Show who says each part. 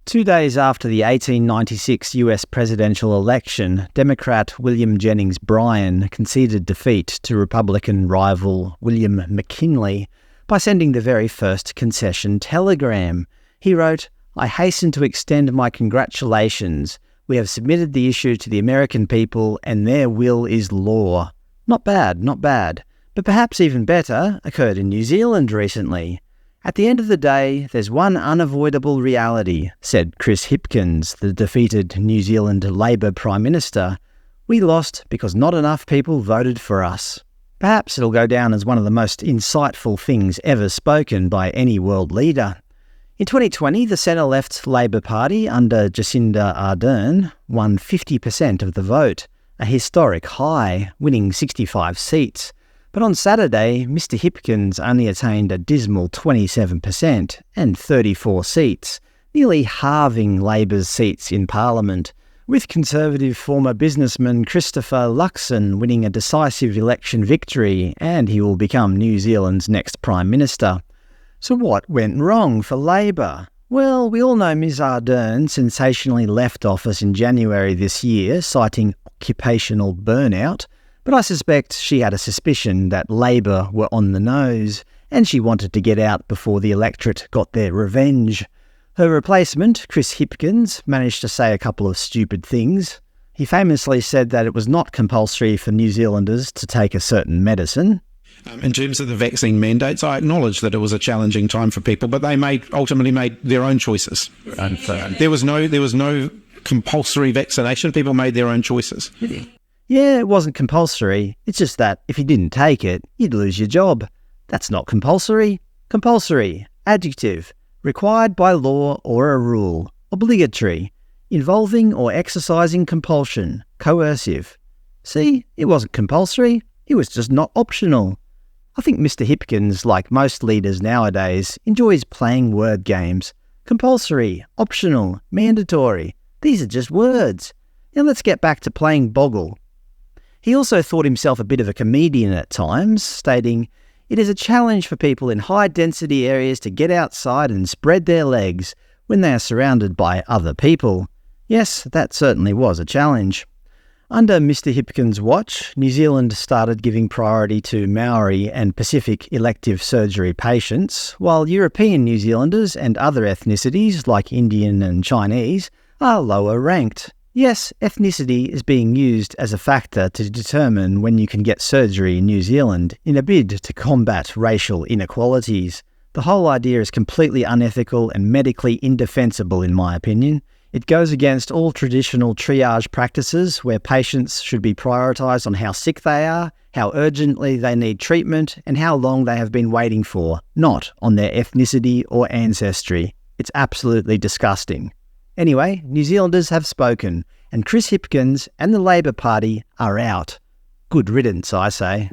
Speaker 1: 2 days after the 1896 US presidential election, Democrat William Jennings Bryan conceded defeat to Republican rival William McKinley by sending the very first concession telegram. He wrote, "I hasten to extend my congratulations. We have submitted the issue to the American people and their will is law." Not bad, not bad. But perhaps even better occurred in New Zealand recently. "At the end of the day, there's one unavoidable reality," said Chris Hipkins, the defeated New Zealand Labour Prime Minister. "We lost because not enough people voted for us." Perhaps it'll go down as one of the most insightful things ever spoken by any world leader. In 2020, the centre-left Labour Party under Jacinda Ardern won 50% of the vote, a historic high, winning 65 seats. But on Saturday, Mr Hipkins only attained a dismal 27% and 34 seats, nearly halving Labour's seats in Parliament, with Conservative former businessman Christopher Luxon winning a decisive election victory, and he will become New Zealand's next Prime Minister. So what went wrong for Labour? Well, we all know Ms Ardern sensationally left office in January this year, citing occupational burnout. But I suspect she had a suspicion that Labour were on the nose, and she wanted to get out before the electorate got their revenge. Her replacement, Chris Hipkins, managed to say a couple of stupid things. He famously said that it was not compulsory for New Zealanders to take a certain medicine.
Speaker 2: In terms of the vaccine mandates, I acknowledge that it was a challenging time for people, but they ultimately made their own choices. There was no compulsory vaccination. People made their own choices.
Speaker 1: Yeah, it wasn't compulsory. It's just that if you didn't take it, you'd lose your job. That's not compulsory. Compulsory. Adjective. Required by law or a rule. Obligatory. Involving or exercising compulsion. Coercive. See, it wasn't compulsory. It was just not optional. I think Mr Hipkins, like most leaders nowadays, enjoys playing word games. Compulsory, optional, mandatory. These are just words. Now let's get back to playing Boggle. He also thought himself a bit of a comedian at times, stating, "It is a challenge for people in high-density areas to get outside and spread their legs when they are surrounded by other people." Yes, that certainly was a challenge. Under Mr Hipkins' watch, New Zealand started giving priority to Maori and Pacific elective surgery patients, while European New Zealanders and other ethnicities like Indian and Chinese are lower ranked. Yes, ethnicity is being used as a factor to determine when you can get surgery in New Zealand in a bid to combat racial inequalities. The whole idea is completely unethical and medically indefensible in my opinion. It goes against all traditional triage practices where patients should be prioritised on how sick they are, how urgently they need treatment, and how long they have been waiting for, not on their ethnicity or ancestry. It's absolutely disgusting. Anyway, New Zealanders have spoken, and Chris Hipkins and the Labour Party are out. Good riddance, I say.